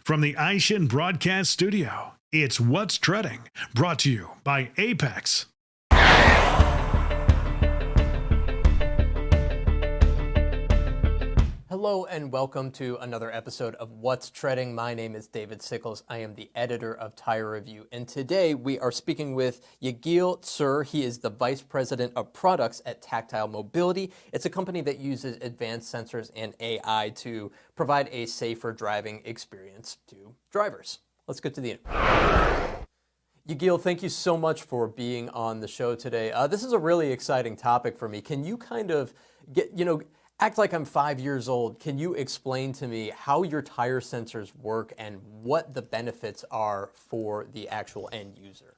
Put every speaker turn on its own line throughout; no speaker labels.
From the Aishin Broadcast Studio, it's What's Treading, brought to you by Apex.
Hello and welcome to another episode of What's Treading. My name is David Sickles. I am the editor of Tire Review. And today we are speaking with Yagil Tzur. He is the Vice President of Products at Tactile Mobility. It's a company that uses advanced sensors and AI to provide a safer driving experience to drivers. Let's get to the interview. Yagil, thank you so much for being on the show today. This is a really exciting topic for me. Can you kind of act like I'm 5 years old? Can you explain to me how your tire sensors work and what the benefits are for the actual end user?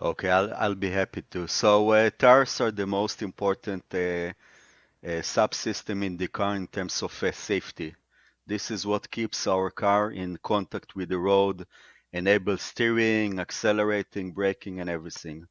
Okay, I'll be happy to. So tires are the most important subsystem in the car in terms of safety. This is what keeps our car in contact with the road, enables steering, accelerating, braking, and everything.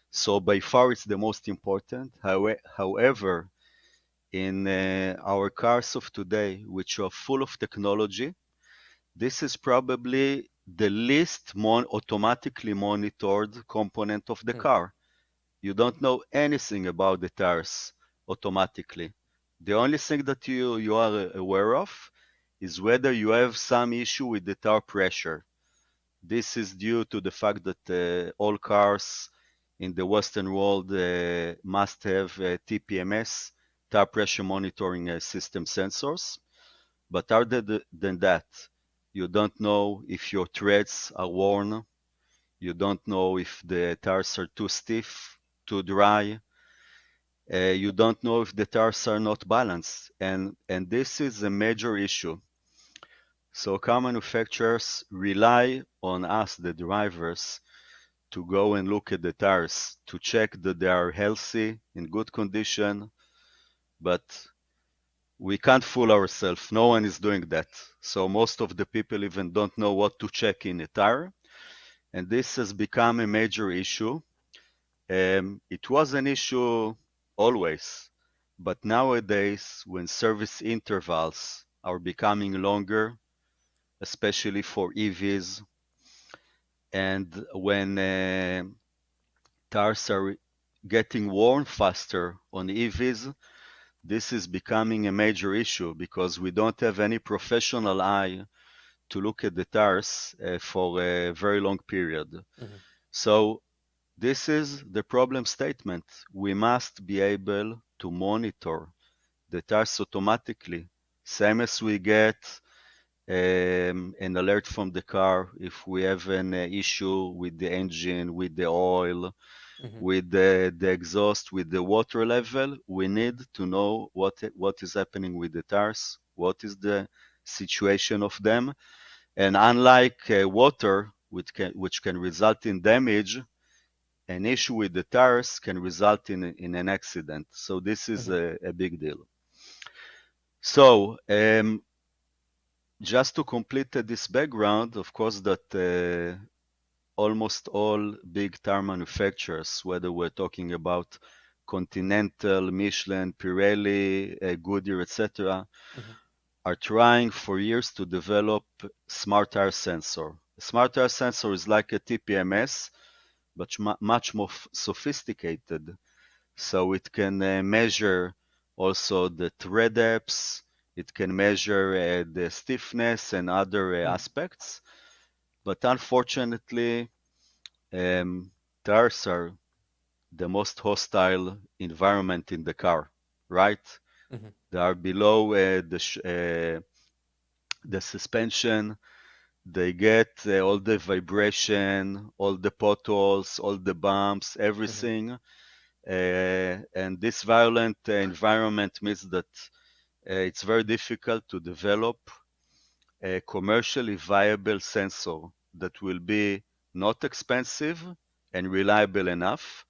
So by far it's the most important. However, in our cars of today, which are full of technology, this is probably the least automatically monitored component of the car. You don't know anything about the tires automatically. The only thing that you are aware of is whether you have some issue with the tire pressure. This is due to the fact that all cars in the Western world must have TPMS, tire pressure monitoring system sensors. But other than that, you don't know if your treads are worn. You don't know if the tires are too stiff, too dry. You don't know if the tires are not balanced. And this is a major issue. So car manufacturers rely on us, the drivers, to go and look at the tires, to check that they are healthy, in good condition. But we can't fool ourselves. No one is doing that. So most of the people even don't know what to check in a tire. And this has become a major issue. It was an issue always. But nowadays, when service intervals are becoming longer, especially for EVs, and when tires are getting worn faster on EVs, this is becoming a major issue because we don't have any professional eye to look at the tires for a very long period. Mm-hmm. So this is the problem statement. We must be able to monitor the tires automatically, same as we get an alert from the car if we have an issue with the engine, with the oil, with the exhaust, with the water level. We need to know what is happening with the tires, what is the situation of them. And unlike water, which can result in damage, an issue with the tires can result in an accident. So this is a big deal. So just to complete this background, of course, that almost all big tire manufacturers, whether we're talking about Continental, Michelin, Pirelli, Goodyear, etc., are trying for years to develop smart tire sensor. A smart tire sensor is like a TPMS, but much more sophisticated. So it can measure also the tread depths. It can measure the stiffness and other aspects. But unfortunately, tires are the most hostile environment in the car, right? They are below the suspension. They get all the vibration, all the potholes, all the bumps, everything. And this violent environment means that it's very difficult to develop a commercially viable sensor that will be not expensive and reliable enough.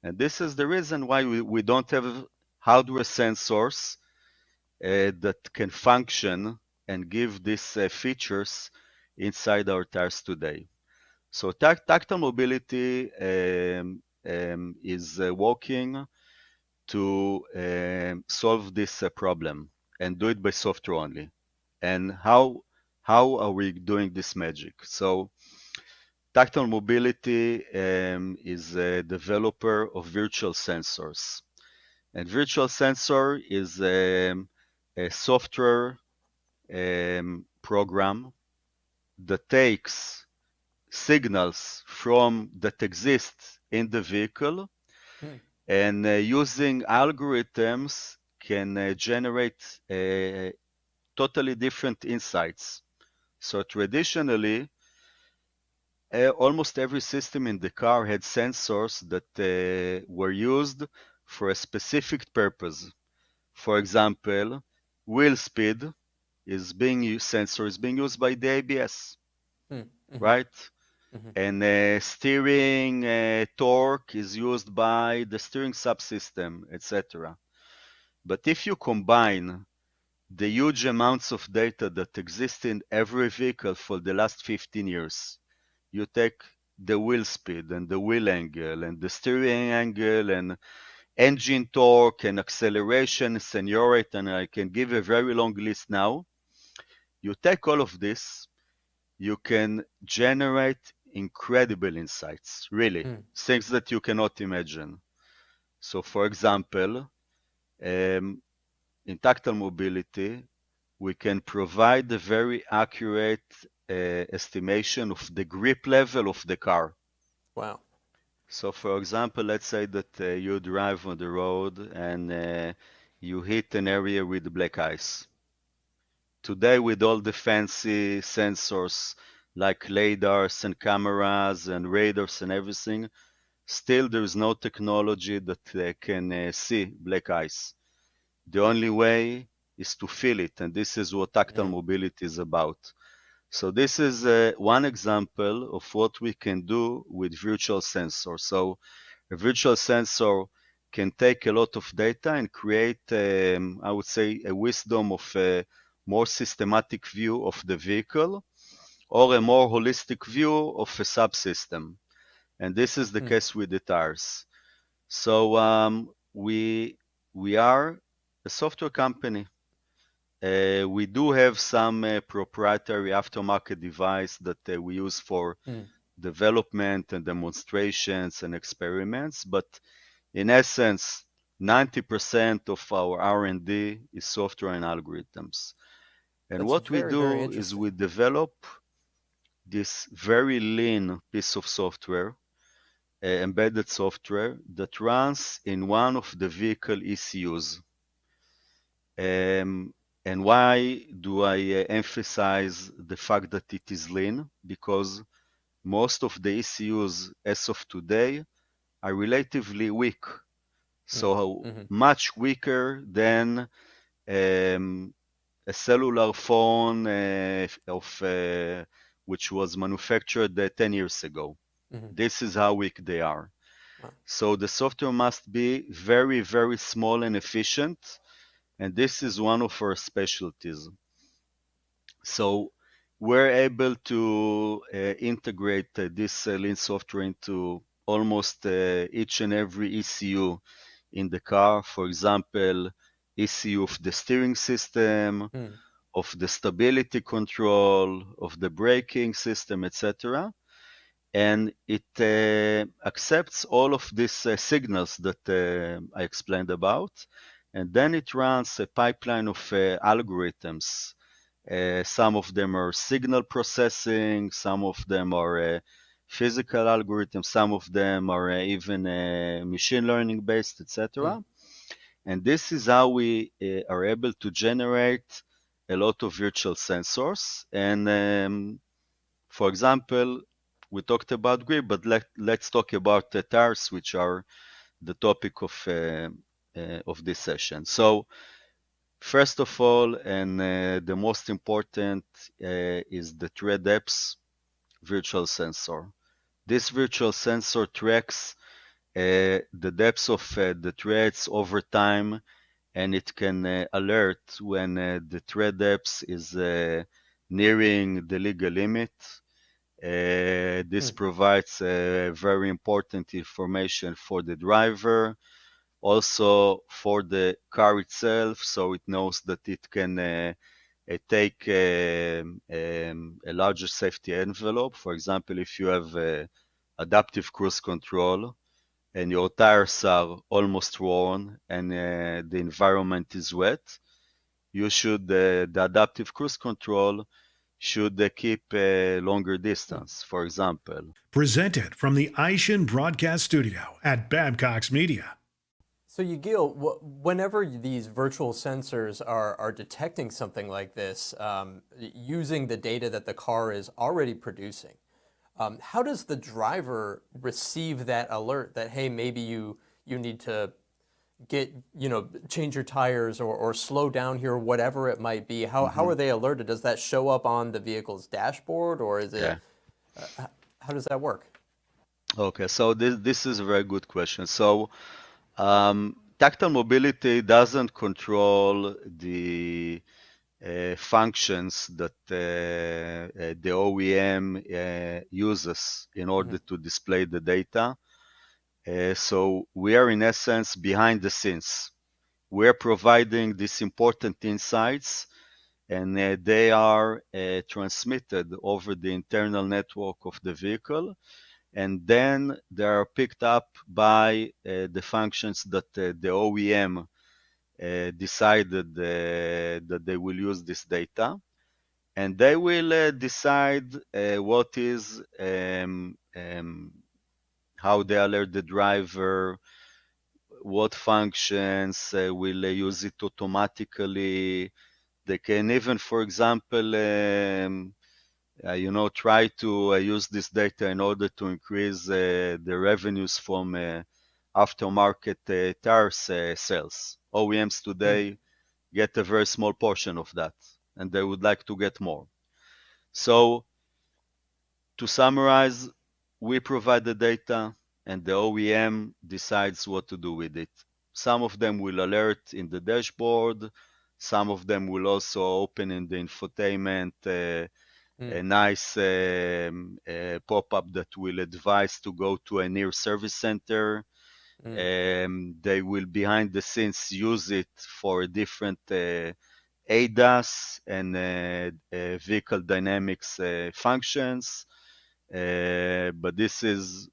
And this is the reason why we don't have hardware sensors that can function and give these features inside our tires today. So Tactile Mobility is working to solve this problem and do it by software only. And how How are we doing this magic? So Tactile Mobility is a developer of virtual sensors. And virtual sensor is a software program that takes signals from that exist in the vehicle and using algorithms can generate totally different insights. So traditionally, almost every system in the car had sensors that were used for a specific purpose. For example, wheel speed sensor is being used by the ABS, right? And steering torque is used by the steering subsystem, etc. But if you combine the huge amounts of data that exist in every vehicle for the last 15 years, you take the wheel speed and the wheel angle and the steering angle and engine torque and acceleration, seniority, and I can give a very long list now. You take all of this, you can generate incredible insights, really, things that you cannot imagine. So for example, in Tactile Mobility, we can provide a very accurate estimation of the grip level of the car.
Wow.
So for example, let's say that you drive on the road and you hit an area with black ice. Today, with all the fancy sensors like LiDARs and cameras and radars and everything, still there is no technology that can see black ice. The only way is to feel it, and this is what tactile mobility is about. So this is one example of what we can do with virtual sensors. So a virtual sensor can take a lot of data and create, I would say, a wisdom of a more systematic view of the vehicle or a more holistic view of a subsystem. And this is the case with the tires. So we are a software company. We do have some proprietary aftermarket device that we use for development and demonstrations and experiments, but in essence, 90% of our R&D is software and algorithms. And
That's
what we
very, very
do is
interesting.
we develop this very lean piece of software, embedded software, that runs in one of the vehicle ECUs. And why do I emphasize the fact that it is lean? Because most of the ECUs as of today are relatively weak. So much weaker than a cellular phone which was manufactured 10 years ago. This is how weak they are.
Wow.
So the software must be very, very small and efficient, and this is one of our specialties. So we're able to integrate this lean software into almost each and every ECU in the car. For example, ECU of the steering system, of the stability control, of the braking system, etc. And it accepts all of these signals that I explained about, and then it runs a pipeline of algorithms. Some of them are signal processing, some of them are physical algorithms, some of them are even machine learning based, etc. And this is how we are able to generate a lot of virtual sensors. And for example, we talked about grip, but let's talk about the tires, which are the topic of this session. So first of all, and the most important is the tread depth virtual sensor. This virtual sensor tracks the depths of the treads over time, and it can alert when the tread depth is nearing the legal limit. This provides very important information for the driver, also for the car itself, so it knows that it can take larger safety envelope. For example, if you have adaptive cruise control and your tires are almost worn and the environment is wet, you should the adaptive cruise control should keep a longer distance, for example.
Presented from the Aishin Broadcast Studio at Babcock's Media.
So Yagil, whenever these virtual sensors are detecting something like this, using the data that the car is already producing, how does the driver receive that alert that, hey, maybe you need to change your tires or slow down here, whatever it might be? How are they alerted? Does that show up on the vehicle's dashboard, or is it, how does that work?
Okay, so this is a very good question. So tactile mobility doesn't control the functions that the OEM uses in order to display the data. So we are in essence behind the scenes. We're providing these important insights, and they are transmitted over the internal network of the vehicle, and then they are picked up by the functions that the OEM decided that they will use this data, and they will decide what is how they alert the driver, what functions will use it automatically. They can even, for example, try to use this data in order to increase the revenues from aftermarket tire sales. OEMs today get a very small portion of that, and they would like to get more. So, to summarize, we provide the data, and the OEM decides what to do with it. Some of them will alert in the dashboard. Some of them will also open in the infotainment a nice pop-up that will advise to go to a near service center. They will behind the scenes use it for different ADAS and vehicle dynamics functions, but this is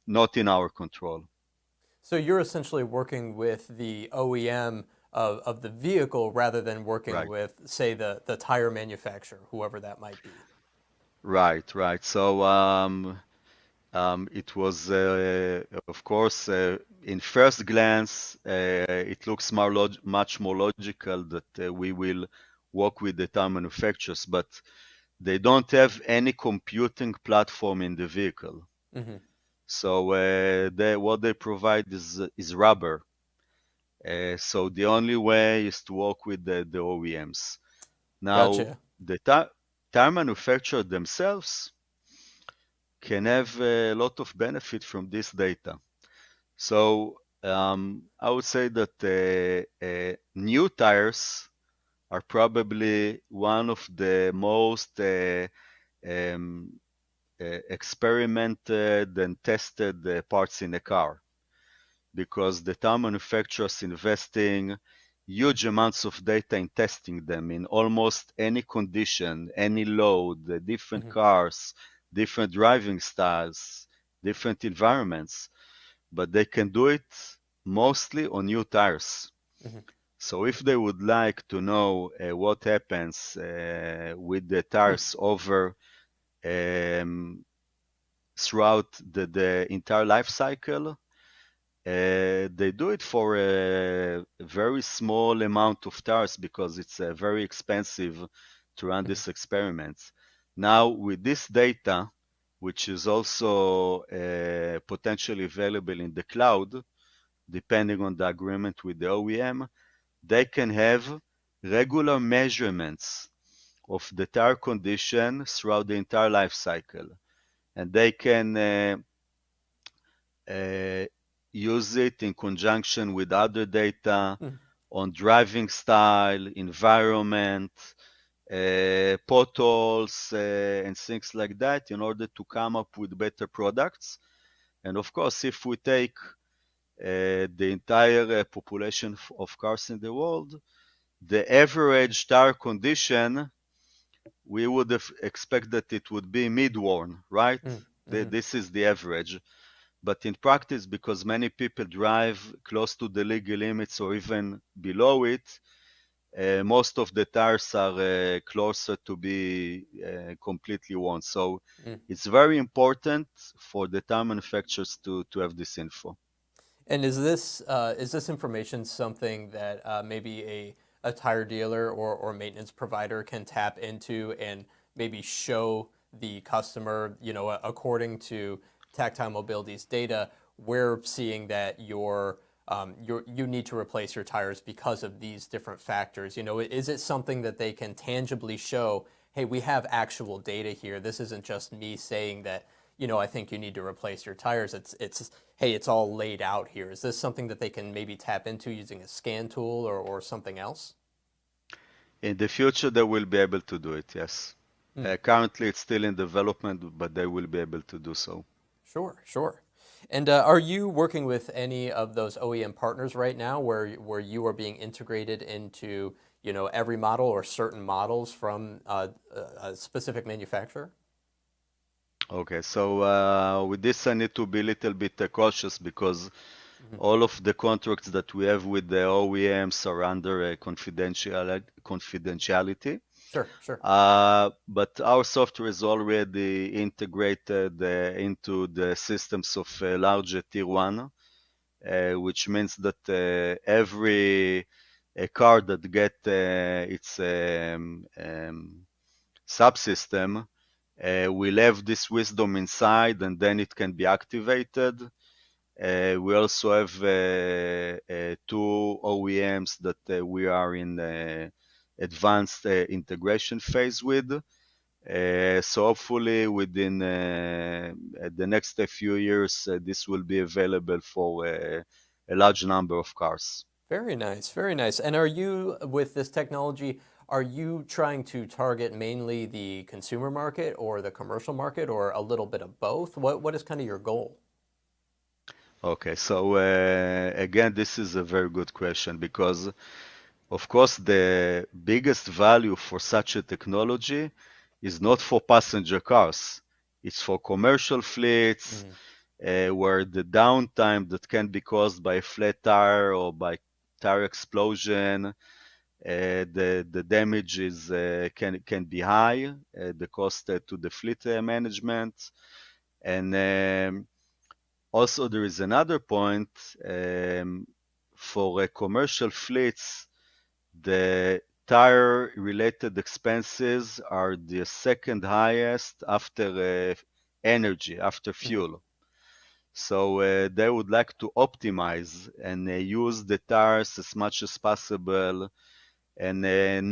not in our control.
So you're essentially working with the OEM of the vehicle rather than working with, say, the tire manufacturer, whoever that might be. Right.
So it was, of course, in first glance, it looks much more logical that we will work with the tire manufacturers, but they don't have any computing platform in the vehicle. So what they provide is rubber. So the only way is to work with the OEMs. Now, the tire manufacturers themselves can have a lot of benefit from this data. So I would say that new tires are probably one of the most experimented and tested parts in a car, because the tire manufacturers investing huge amounts of data in testing them in almost any condition, any load, different cars, different driving styles, different environments, but they can do it mostly on new tires. So if they would like to know what happens with the tires over throughout the entire life cycle, they do it for a very small amount of tires because it's very expensive to run these experiments. Now, with this data, which is also potentially available in the cloud, depending on the agreement with the OEM, they can have regular measurements of the tire condition throughout the entire life cycle. And they can use it in conjunction with other data on driving style, environment, potholes, and things like that in order to come up with better products. And of course, if we take the entire population of cars in the world, the average tire condition we would have expect that it would be mid-worn, right?
Mm-hmm.
This is the average. But in practice, because many people drive close to the legal limits or even below it, most of the tires are closer to be completely worn. So
Mm.
it's very important for the tire manufacturers to have this info.
And is this information something that maybe a tire dealer or maintenance provider can tap into and maybe show the customer, according to Tactile Mobility's data, we're seeing that you need to replace your tires because of these different factors. Is it something that they can tangibly show, hey, we have actual data here. This isn't just me saying that, I think you need to replace your tires. Hey, it's all laid out here. Is this something that they can maybe tap into using a scan tool or something else?
In the future, they will be able to do it, yes.
Hmm.
Currently, it's still in development, but they will be able to do so.
Sure, sure. And are you working with any of those OEM partners right now where you are being integrated into, every model or certain models from a specific manufacturer?
Okay, so with this, I need to be a little bit cautious because
Hmm.
all of the contracts that we have with the OEMs are under confidentiality.
Sure, sure.
But our software is already integrated into the systems of larger tier one, which means that every car that get its subsystem will have this wisdom inside, and then it can be activated. We also have two OEMs that we are in advanced integration phase with. So hopefully within the next few years, this will be available for a large number of cars.
Very nice, very nice. And are you, with this technology, are you trying to target mainly the consumer market or the commercial market or a little bit of both? What is kind of your goal?
Okay, so again, this is a very good question because, of course, the biggest value for such a technology is not for passenger cars. It's for commercial fleets,
Hmm.
where the downtime that can be caused by a flat tire or by tire explosion, the damage is can be high, the cost to the fleet management, and also there is another point for commercial fleets, the tire-related expenses are the second highest after energy, after
Hmm.
fuel. So they would like to optimize and use the tires as much as possible and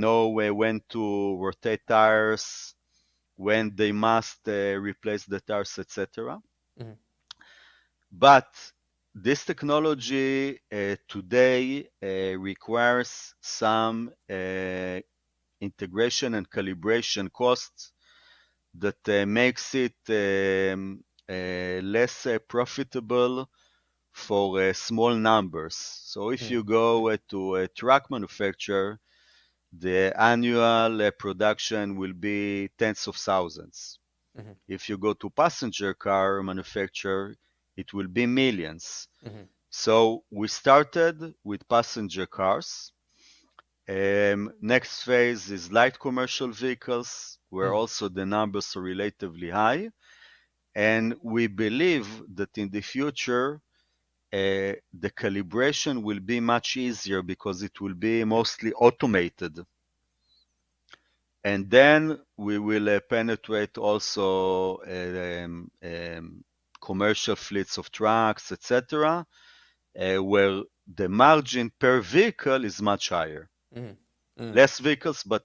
know when to rotate tires, when they must replace the tires, etc.
Hmm.
But this technology today requires some integration and calibration costs that makes it less profitable for small numbers. So if you go to a truck manufacturer, the annual production will be tens of thousands.
Hmm.
If you go to passenger car manufacturer, it will be millions.
Hmm.
So we started with passenger cars. Next phase is light commercial vehicles, where
Hmm.
also the numbers are relatively high. And we believe that in the future, the calibration will be much easier because it will be mostly automated. And then we will penetrate also commercial fleets of trucks, etc., where the margin per vehicle is much higher.
Hmm. Hmm.
Less vehicles, but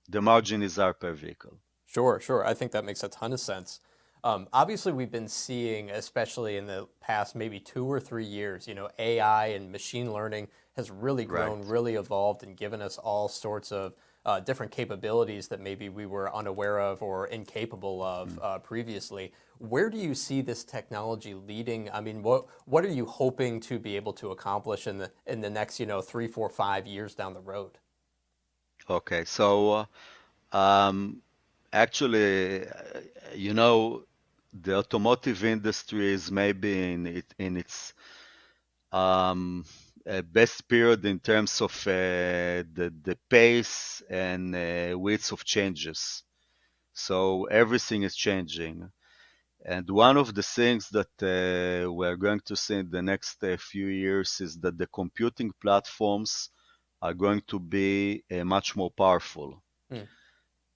the margin is higher per vehicle.
Sure, sure. I think that makes a ton of sense. Obviously, we've been seeing, especially in the past maybe 2 or 3 years, AI and machine learning has really
Right.
grown, really evolved, and given us all sorts of different capabilities that maybe we were unaware of or incapable of previously. Where do you see this technology leading? I mean, what are you hoping to be able to accomplish in the next, 3, 4, 5 years down the road?
Okay, so um, Actually, you know, the automotive industry is maybe in its best period in terms of the pace and width of changes. So everything is changing. And one of the things that we're going to see in the next few years is that the computing platforms are going to be much more powerful.
Mm.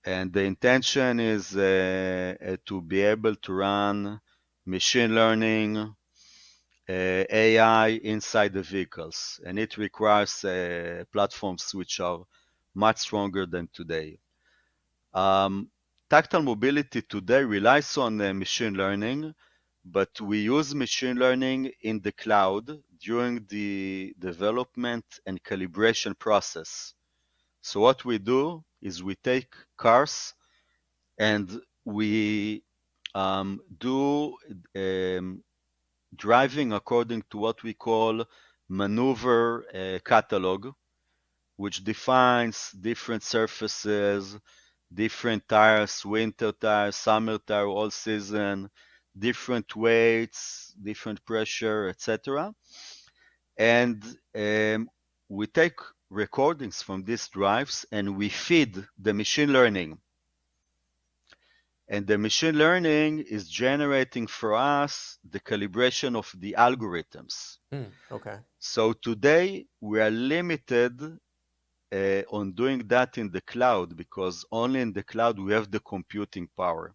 And the intention is to be able to run machine learning, AI inside the vehicles. And it requires platforms which are much stronger than today. Tactile mobility today relies on machine learning, but we use machine learning in the cloud during the development and calibration process. So what we do is we take cars and we do driving according to what we call maneuver catalog, which defines different surfaces, different tires, winter tires, summer tire, all season, different weights, different pressure, etc. And we take recordings from these drives and we feed the machine learning. And the machine learning is generating for us the calibration of the algorithms.
Okay.
So today we are limited on doing that in the cloud because only in the cloud we have the computing power.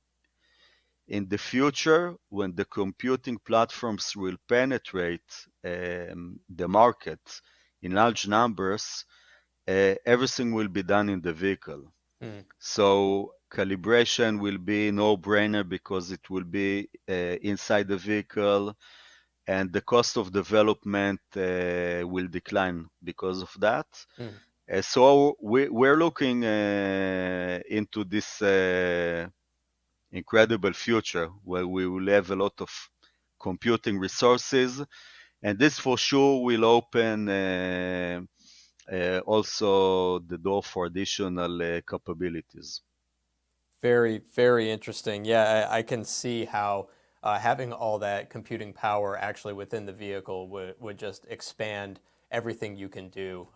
In the future, when the computing platforms will penetrate the market in large numbers, everything will be done in the vehicle. So calibration will be no-brainer because it will be inside the vehicle, and the cost of development will decline because of that. So we're looking into this incredible future where we will have a lot of computing resources, and this for sure will open also the door for additional capabilities.
Very, very interesting. Yeah, I can see how having all that computing power actually within the vehicle would just expand everything you can do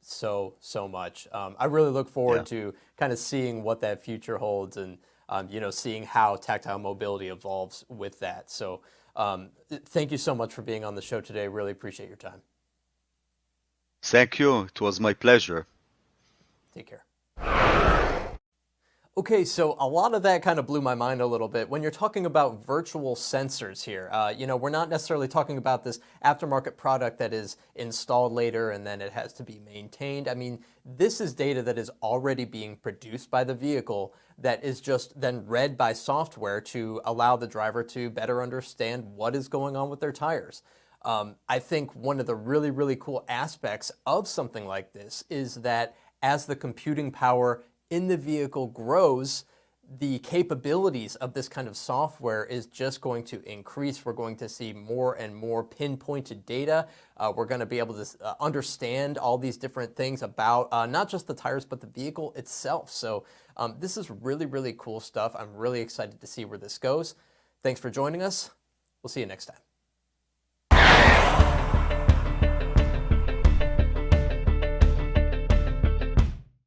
so much. I really look forward to kind of seeing what that future holds and seeing how tactile mobility evolves with that. So thank you so much for being on the show today. Really appreciate your time.
Thank you. It was my pleasure.
Take care. Okay, so a lot of that kind of blew my mind a little bit. When you're talking about virtual sensors here, we're not necessarily talking about this aftermarket product that is installed later and then it has to be maintained. I mean, this is data that is already being produced by the vehicle that is just then read by software to allow the driver to better understand what is going on with their tires. I think one of the really, really cool aspects of something like this is that as the computing power in the vehicle grows, the capabilities of this kind of software is just going to increase. We're going to see more and more pinpointed data. We're going to be able to understand all these different things about not just the tires, but the vehicle itself. So this is really, really cool stuff. I'm really excited to see where this goes. Thanks for joining us. We'll see you next time.